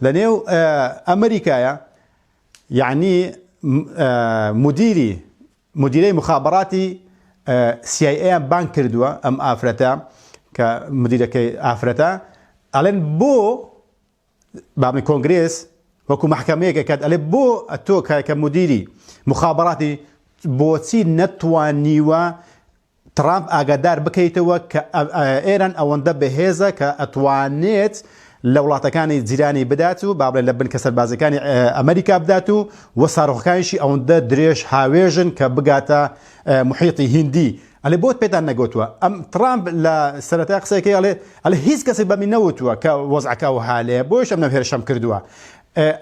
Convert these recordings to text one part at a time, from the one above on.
لنيو أمريكا يعني مديري مخابراتي CIA بان كردوا أم آفرتا كمدير آفرتا ألين بو بعمل كونغرس وكو محكمة كاد ألين بو أتو كمديري مخابراتي بوتي نتوانيوا ترامب ئاگادار بکەیتەوە کە ئێران ئەوەندە بەهێزە کە ئەتوانێت لە وڵاتەکانی جیرانی بدات و با بڵێن لە بن کە سەربازەکانی ئەمریکا بدات و ساڕۆخەکانیشی ئەوەندە درێژ هاوێژن کە بگاتە محیطی هیندی. ئەلێ بۆت پێتان نەگوتووە ئەم ترامپ لە سەرەتای قسەکەی ئەڵێ هیچ کەسێک بەمی نەوتووە کە وەزعەکە وهالەیە بۆیش ئەم نەهێرشەم کردووە.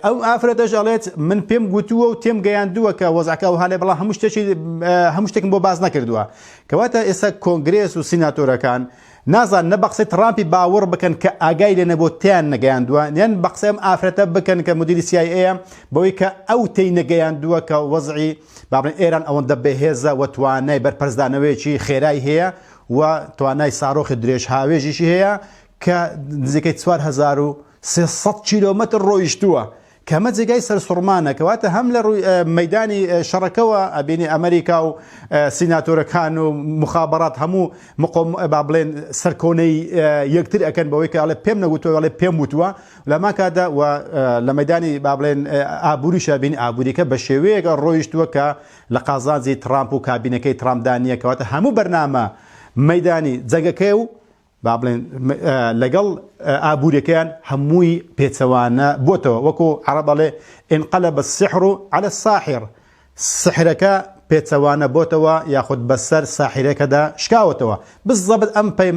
ئەو ئافرەتەش ئەڵێت من پێم گوتووە و تێم گەیاندووە کە وەزعەکە وهالێ بەڵام هەموو شتێکم بۆ باز نەکردووە. کەواتە ئێستا کۆنگرێس و سیناتۆرەکان نازان نە بە قسەی ترامپی باوەڕ بکەن کە ئاگای لێ نەبوو تیان نەگەیاندووە، یان بە قسەی ئەم ئافرەتە بکەن کە مدیری CIA بەوەی کە ئەو تێی نەگەیاندووە کە وەزعی با بڵێن ئێران ئەوەندە بەهێزە و توانای بەرپەرزدانەوەیەکی خێرای هەیە و توانای ساڕۆخی درێژ هاوێژیشی هەیە کە نزیکەی 4300 کیلۆمەتر ڕۆیشتووە کەمە جێگای سەرسوڕمانە. کەواتە هەم لە ڕووی مەیدانی شەڕەکەوە ئەبینی ئەمریکا و سیناتۆرەکان و مخابرات هەموو با بڵێن سەرکۆنەی یەکتر ئەکەن بەوەی کە ئەڵێ پێم نەگوتووە ئەڵێ پێم وتووە لەما کادا و لە مەیدانی با بڵێن ئابووریشە بینی ئابووریکە بە شێوەیەکە ڕۆیشتووە کە لە قازانجی ترامپ و کابینەکەی ترامپدانیە. کەواتە هەموو بەرنامە مەیدانی جەگەکەی و با بڵێن لەگەڵ ئابووریەکەیان هەمووی پێچەوانە بۆتەوە وەکو عەرەب ئەڵێ انقلب السحر على الساحر، سحرەکە پێچەوانە بۆتەوە یاخود بەسەر ساحرەکەدا شکاوەتەوە. بزەبت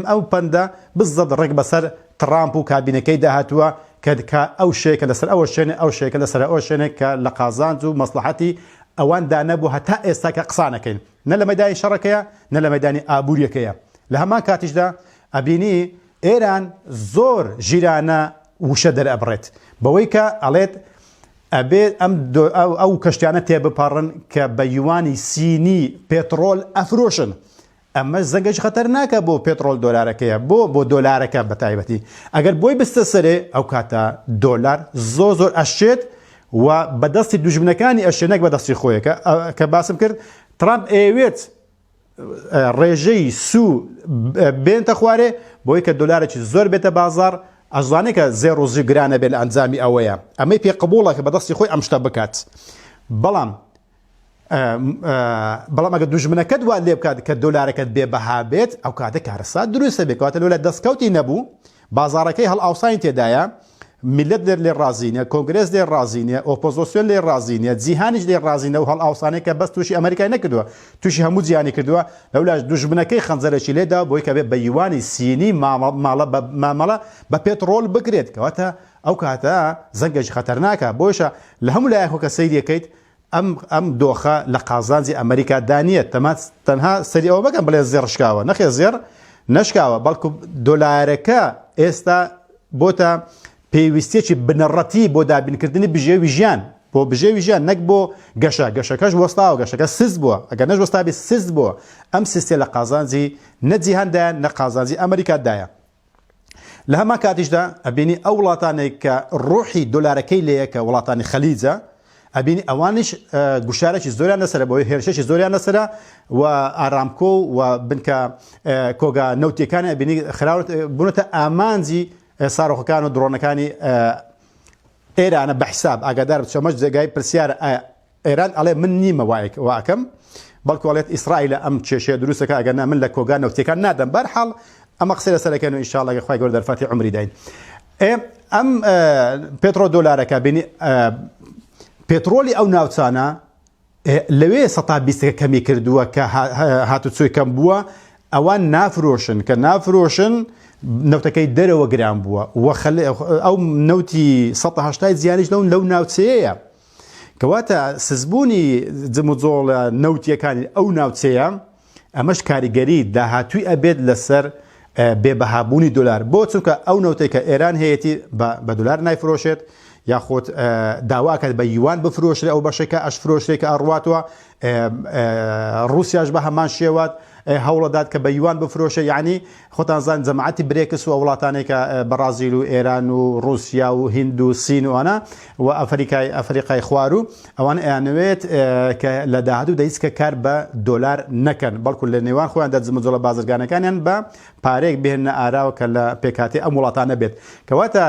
ئەو پەندە بزەبت ڕێک بەسەر ترامپ و کابینەکەی داهاتووە کە ئەو شێکە لەسەر ئەوە شوێنێ ئەو شێکە لەسەر ئەوە شوێنێک کە لە قازانج و مەسلحەتی ئەوان دانەبوو هەتا ئێستا کە قسانەکەین نە لە مەیدانی شەڕەکەیە نە لە مەیدانی ئابووریەکەیە. لە هەمان کاتیشدا ئەبینی ئێران زۆر ژیرانە وشە دەرئەبڕێت بەوەی کە ئەڵێت ئەبێت ئەو کەشتیانە تێبپەڕن کە بە یوانی سینی پێترۆل ئەفرۆشن. ئەمە زەنگەش خەتەر ناکە بۆ پێترۆل دۆلارەکەیە بۆ دۆلارەکە بە تایبەتی ئەگەر بۆی بستە سەرێ ئەو کاتە دۆلار زۆر ئەشێت و بەدەستی دوژمنەکانی ئەشێنەک بەدەستی خۆیەکە کە باسم کرد ترامپ ئەوێت ڕێژەی سوو بێنتە خوارێ بۆی کە دۆلارێکی زۆر بێتە بازار ئەزانێت کە زێڕ و زی گرانە بێت لە ئەنجامی ئەوەیە ئەمەی پێ قبوڵە کە بەدەستی خۆی ئەم شتە بکات. بەڵام ئەگە دوژمنەکەت وا لێ بکات کە دۆلارەکەت بێبەها بێت ئەو کاتە کارەسات دروستە بێت کەواتە لە دەستکەوتی نەبوو بازارەکەی هەڵ ئاوسانی تێدایە میلەت لێ ڕازینە کۆنگرێس لێ ڕازینە ئۆپۆزۆسیۆن لێ ڕازینە جیهانیش لێ ڕازینە و هەڵ ئاوسانەیە کە بەس تووشی ئەمریکای نەکردووە تووشی هەموو جیهانی کردووە لەولاش دوژمنەکەی خەنجەرێکی لێدا بۆی کە بێت بە یوانی سینی مامەڵە بە پێترۆل بکرێت کەواتە ئەو کاتە زەنگەشی خەتەرناکە. بۆیشە لە هەموو لایەکەوە کە سەیریەکەیت ئەم دۆخە لە قازانجی ئەمریکا دانیێت تەنها سەری ئەوە بگەم بڵێ زێڕ شکاوە نەخێ زێڕ نەشکاوە بەڵکو دۆلارەکە ئێستا بۆتە پێویستێکی بنەڕەتی بۆ دابینکردنی بژێوی ژیان بۆ بژێوی ژیان نەک بۆ گەشەکەش وەستاوە گەشەکە سست بووە ئەگەر نەشوەستابی سست بووە ئەم سیستێ لە قازانجی نەجیهاندایە نە قازانجی ئەمریکادایە. لە هەمان کاتیشدا ئەبینی ئەو وڵاتانێک کە ڕۆحی دۆلارەکەی لەیە کە وڵاتانی خەلیجە ئەبینی ئەوانش گوشارێکی زۆریان لەسەرە بۆی هێرشێکی زۆریان لەسەرە و ئارامکۆ و بنکە کۆگا نەوتیەکانی ئەبینی خراوت بوونەتە ئامانجی ساڕۆخەکان و درۆنەکانی ئێرانە بە حساب ئاگادار بچۆمەش جێگای پرسیارە ئێران ئەڵێ من نیمە واکەم بەڵکو ئەڵێت ئیسرائیلە ئەم کێشەیە دروستەکە ئەگەرنا من لە کۆگا نەوتیەکان نادەم بەرحاڵ ئەمە قسەی لەسەرەکەن و ئینشاڵڵا خوای گەورە دەرفاتی عومری داین. ئەم پێترۆ دۆلارەکە بینی پێترۆلی ئەو ناوچانە لەوێ 120 کەمی کردووە کە هاتوچۆی کەم بووە ئەوان نافرۆشن کە نافرۆشن نەوتەکەی دەرەوە گران بووە ئەو نەوتی 180 زیانیش لەو ناوچەیە کەواتە سزبوونی جموجۆڵە نەوتیەکانی ئەو ناوچەیە ئەمەش کاریگەری داهاتووی ئەبێت لەسەر بێبەهابوونی دۆلار بۆ چونکە ئەو نەوتەی کە ئێران هەیەی بە دۆلار نایفرۆشێت یاخۆت داواکات بە یوان بفرۆشرێ ئەو بەشێکە ئەش فرۆشتێکە ئەڕواتوە رووسیاش بە هەمان شێوات هەوڵەدات کە بە یوان بفرۆشە، یعنی خۆتانزان جەماعەتی برێکس و وڵاتانێک کە بەرازیل و ئێران و رووسیا و هند و سین وانە و ئەفریقای خوار و ئەوان ئەیانوێت کە لە داهاتوو دەیست کە کار بە دۆلار نەکەن، بەڵکو لە نێوان خۆیان دەجمەجۆڵە بازرگانەکانیان بە پارێک بهێنە ئاراوە کە لە پێکاتی ئەم وڵاتانە بێت، کەواتە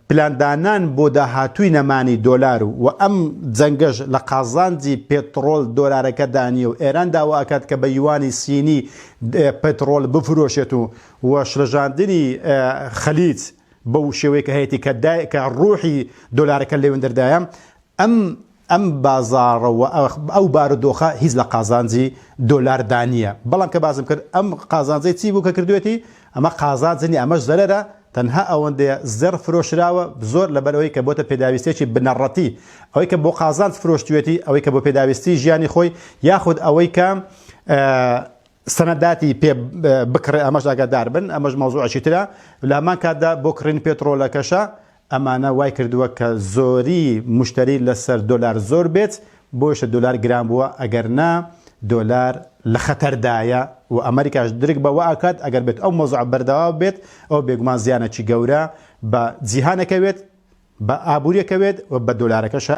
پلاندانان بۆ داهاتووی نەمانی دۆلار و ئەم جەنگەش لە قازانجی پێترۆل دۆلارەکە دانی و ئێران داواکات کە بە یوانی سینی پێترۆل بفرۆشێت و شڵەژاندنی خەلیج بەو شێوەیە کە هەیەی کە ڕوحی دۆلارەکە لێوێن دەردایە، ئەم بازاڕە و ئەو بارودۆخە هیچ لە قازانجی دۆلار دانیە. بەڵام کە بازم کرد ئەم قازانجەی چی بوو کە کردوێتی؟ ئەمە قازانجنی ئەمەش زەرەرە، تەنها ئەوەندەیە زەر فرۆشراوە زۆر لەبەرەوەی کە بۆتە پێداویستێکی بنەڕەتی، ئەوەی کە بۆ قازانج فرۆشتوێتی، ئەوەی کە بۆ پێداویستی ژیانی خۆی یاخود ئەوەی کە سەنەداتی پێ بکڕێ، ئەمەش ئاگادار بن، ئەمەش مەوزوعێکی ترە. لە هەمان کاتدا بۆ کڕین پێترۆلەکەشە ئەمانە وای کردووە کە زۆری مشتری لەسەر دۆلار زۆر بێت، بۆشە دۆلار گران بووە، ئەگەر نا دۆلار لە خەتەردایە و ئەمریکاش درک بەوە ئاکات ئەگەر بێت ئەو مەوزوع بەردەوا بێت، ئەو بێگومان زیانێکی گەورە بە جیهانەکەوێت، بە ئابوووریەکەوێت و بە دۆلارەکەشە.